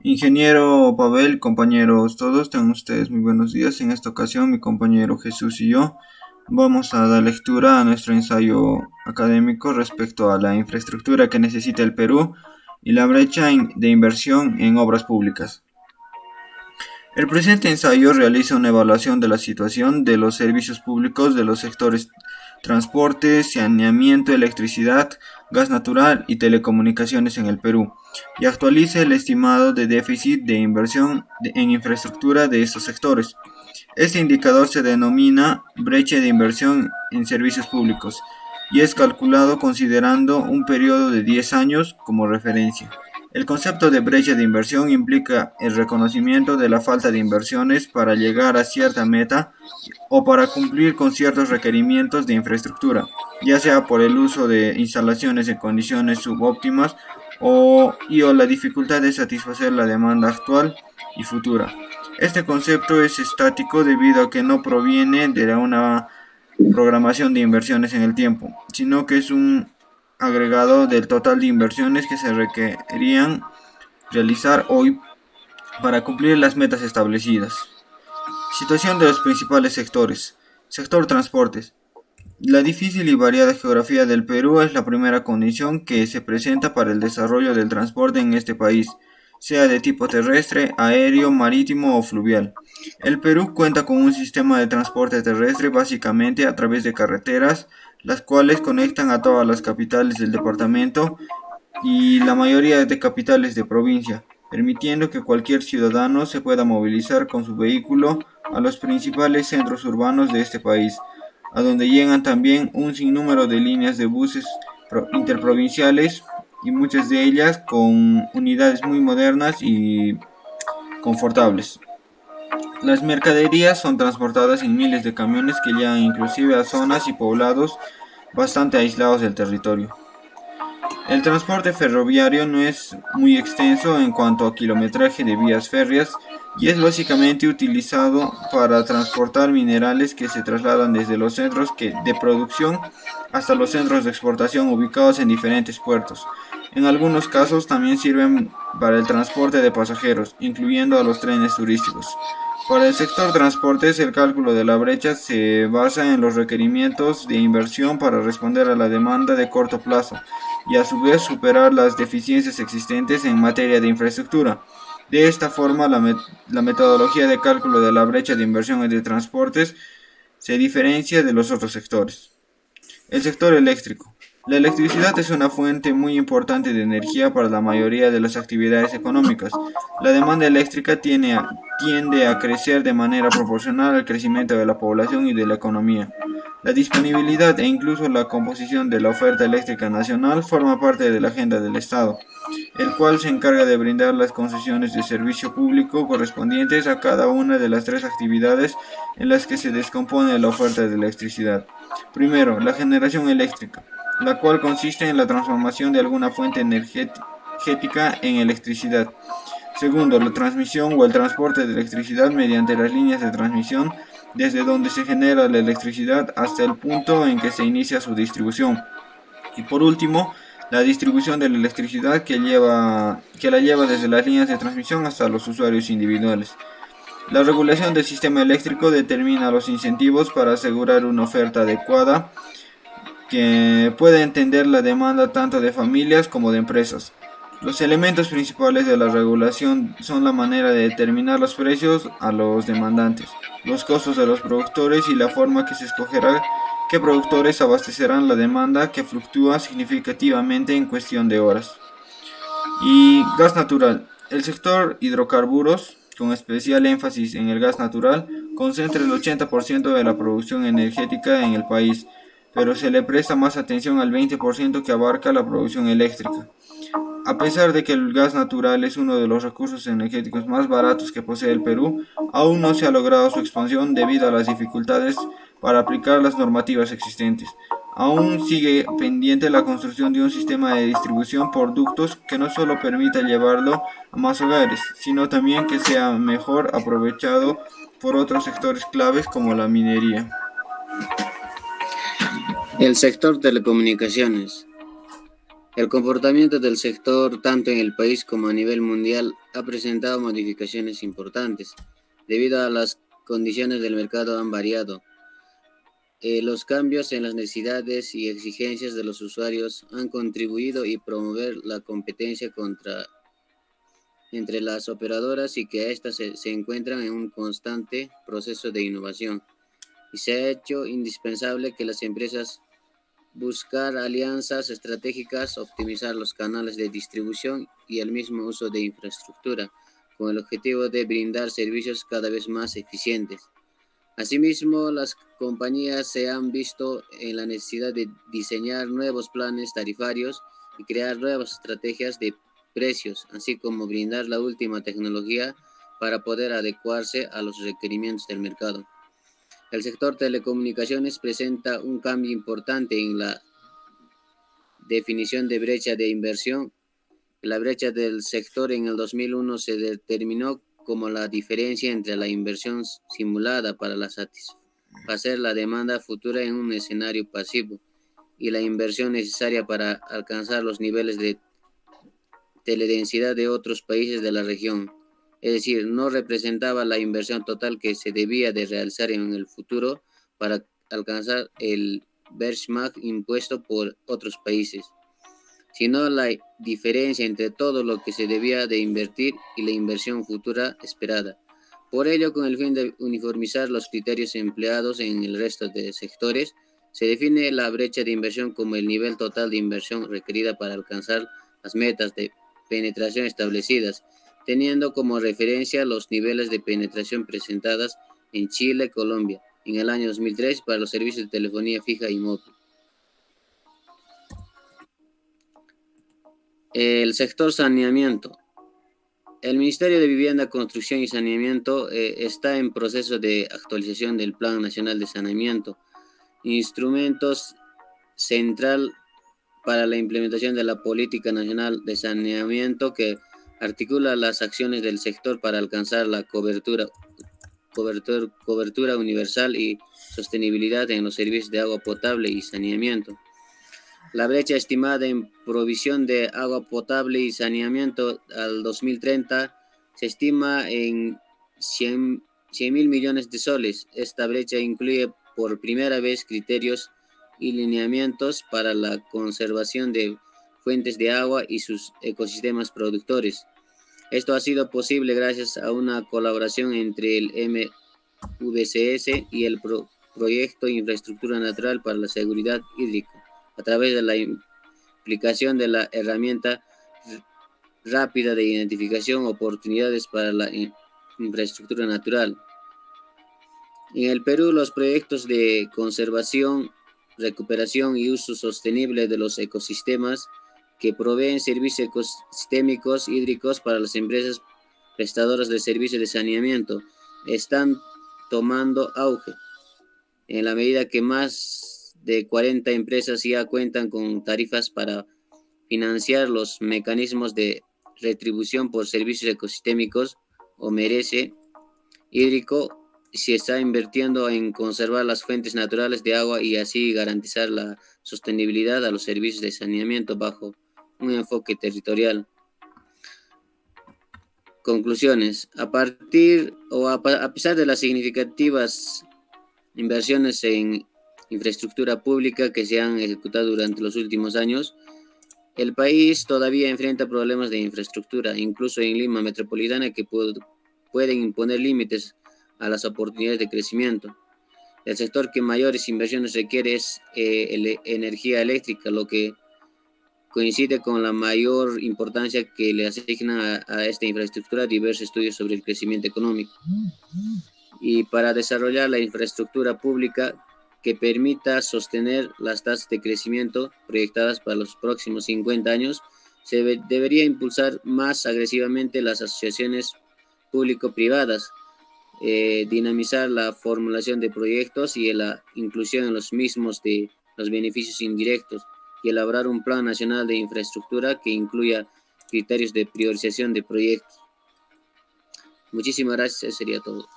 Ingeniero Pavel, compañeros todos, tengan ustedes muy buenos días. En esta ocasión, mi compañero Jesús y yo vamos a dar lectura a nuestro ensayo académico respecto a la infraestructura que necesita el Perú y la brecha de inversión en obras públicas. El presente ensayo realiza una evaluación de la situación de los servicios públicos de los sectores transporte, saneamiento, electricidad, gas natural y telecomunicaciones en el Perú, y actualiza el estimado de déficit de inversión en infraestructura de estos sectores. Este indicador se denomina brecha de inversión en servicios públicos y es calculado considerando un periodo de 10 años como referencia. El concepto de brecha de inversión implica el reconocimiento de la falta de inversiones para llegar a cierta meta o para cumplir con ciertos requerimientos de infraestructura, ya sea por el uso de instalaciones en condiciones subóptimas o la dificultad de satisfacer la demanda actual y futura. Este concepto es estático debido a que no proviene de una programación de inversiones en el tiempo, sino que es un agregado del total de inversiones que se requerían realizar hoy para cumplir las metas establecidas. Situación de los principales sectores. Sector transportes. La difícil y variada geografía del Perú es la primera condición que se presenta para el desarrollo del transporte en este país, sea de tipo terrestre, aéreo, marítimo o fluvial. El Perú cuenta con un sistema de transporte terrestre básicamente a través de carreteras, las cuales conectan a todas las capitales del departamento y la mayoría de capitales de provincia, permitiendo que cualquier ciudadano se pueda movilizar con su vehículo a los principales centros urbanos de este país, a donde llegan también un sinnúmero de líneas de buses interprovinciales y muchas de ellas con unidades muy modernas y confortables. Las mercaderías son transportadas en miles de camiones que llegan inclusive a zonas y poblados bastante aislados del territorio. El transporte ferroviario no es muy extenso en cuanto a kilometraje de vías férreas y es básicamente utilizado para transportar minerales que se trasladan desde los centros de producción hasta los centros de exportación ubicados en diferentes puertos. En algunos casos también sirven para el transporte de pasajeros, incluyendo a los trenes turísticos. Para el sector transportes, el cálculo de la brecha se basa en los requerimientos de inversión para responder a la demanda de corto plazo y a su vez superar las deficiencias existentes en materia de infraestructura. De esta forma, la metodología de cálculo de la brecha de inversión de transportes se diferencia de los otros sectores. El sector eléctrico. La electricidad es una fuente muy importante de energía para la mayoría de las actividades económicas. La demanda eléctrica tiende a crecer de manera proporcional al crecimiento de la población y de la economía. La disponibilidad e incluso la composición de la oferta eléctrica nacional forma parte de la agenda del Estado, el cual se encarga de brindar las concesiones de servicio público correspondientes a cada una de las tres actividades en las que se descompone la oferta de electricidad. Primero, la generación eléctrica, la cual consiste en la transformación de alguna fuente energética en electricidad. Segundo, la transmisión o el transporte de electricidad mediante las líneas de transmisión desde donde se genera la electricidad hasta el punto en que se inicia su distribución. Y por último, la distribución de la electricidad que la lleva desde las líneas de transmisión hasta los usuarios individuales. La regulación del sistema eléctrico determina los incentivos para asegurar una oferta adecuada que pueda entender la demanda tanto de familias como de empresas. Los elementos principales de la regulación son la manera de determinar los precios a los demandantes, los costos de los productores y la forma que se escogerá qué productores abastecerán la demanda que fluctúa significativamente en cuestión de horas. Y gas natural. El sector hidrocarburos, con especial énfasis en el gas natural, concentra el 80% de la producción energética en el país, pero se le presta más atención al 20% que abarca la producción eléctrica. A pesar de que el gas natural es uno de los recursos energéticos más baratos que posee el Perú, aún no se ha logrado su expansión debido a las dificultades para aplicar las normativas existentes. Aún sigue pendiente la construcción de un sistema de distribución por ductos que no solo permita llevarlo a más hogares, sino también que sea mejor aprovechado por otros sectores claves como la minería. El sector telecomunicaciones. El comportamiento del sector, tanto en el país como a nivel mundial, ha presentado modificaciones importantes. Debido a las condiciones del mercado han variado. Los cambios en las necesidades y exigencias de los usuarios han contribuido y promover la competencia entre las operadoras y que éstas se encuentran en un constante proceso de innovación. Y se ha hecho indispensable que las empresas buscar alianzas estratégicas, optimizar los canales de distribución y el mismo uso de infraestructura, con el objetivo de brindar servicios cada vez más eficientes. Asimismo, las compañías se han visto en la necesidad de diseñar nuevos planes tarifarios y crear nuevas estrategias de precios, así como brindar la última tecnología para poder adecuarse a los requerimientos del mercado. El sector telecomunicaciones presenta un cambio importante en la definición de brecha de inversión. La brecha del sector en el 2001 se determinó como la diferencia entre la inversión simulada para satisfacer la demanda futura en un escenario pasivo y la inversión necesaria para alcanzar los niveles de teledensidad de otros países de la región. Es decir, no representaba la inversión total que se debía de realizar en el futuro para alcanzar el benchmark impuesto por otros países, sino la diferencia entre todo lo que se debía de invertir y la inversión futura esperada. Por ello, con el fin de uniformizar los criterios empleados en el resto de sectores, se define la brecha de inversión como el nivel total de inversión requerida para alcanzar las metas de penetración establecidas, teniendo como referencia los niveles de penetración presentadas en Chile, Colombia, en el año 2003 para los servicios de telefonía fija y móvil. El sector saneamiento. El Ministerio de Vivienda, Construcción y Saneamiento está en proceso de actualización del Plan Nacional de Saneamiento, instrumentos central para la implementación de la Política Nacional de Saneamiento que articula las acciones del sector para alcanzar la cobertura universal y sostenibilidad en los servicios de agua potable y saneamiento. La brecha estimada en provisión de agua potable y saneamiento al 2030 se estima en 100.000 millones de soles. Esta brecha incluye por primera vez criterios y lineamientos para la conservación de fuentes de agua y sus ecosistemas productores. Esto ha sido posible gracias a una colaboración entre el MVCS y el Proyecto Infraestructura Natural para la Seguridad Hídrica, a través de la implicación de la herramienta rápida de identificación oportunidades para la infraestructura natural. En el Perú, los proyectos de conservación, recuperación y uso sostenible de los ecosistemas que proveen servicios ecosistémicos hídricos para las empresas prestadoras de servicios de saneamiento están tomando auge, en la medida que más de 40 empresas ya cuentan con tarifas para financiar los mecanismos de retribución por servicios ecosistémicos o merece hídrico. Se está invirtiendo en conservar las fuentes naturales de agua y así garantizar la sostenibilidad a los servicios de saneamiento bajo un enfoque territorial. Conclusiones. A pesar de las significativas inversiones en infraestructura pública que se han ejecutado durante los últimos años, el país todavía enfrenta problemas de infraestructura, incluso en Lima metropolitana, que pueden imponer límites a las oportunidades de crecimiento. El sector que mayores inversiones requiere es energía eléctrica, lo que coincide con la mayor importancia que le asigna a esta infraestructura diversos estudios sobre el crecimiento económico. Y para desarrollar la infraestructura pública que permita sostener las tasas de crecimiento proyectadas para los próximos 50 años, se debería impulsar más agresivamente las asociaciones público-privadas, dinamizar la formulación de proyectos y la inclusión en los mismos de los beneficios indirectos y elaborar un plan nacional de infraestructura que incluya criterios de priorización de proyectos. Muchísimas gracias, eso sería todo.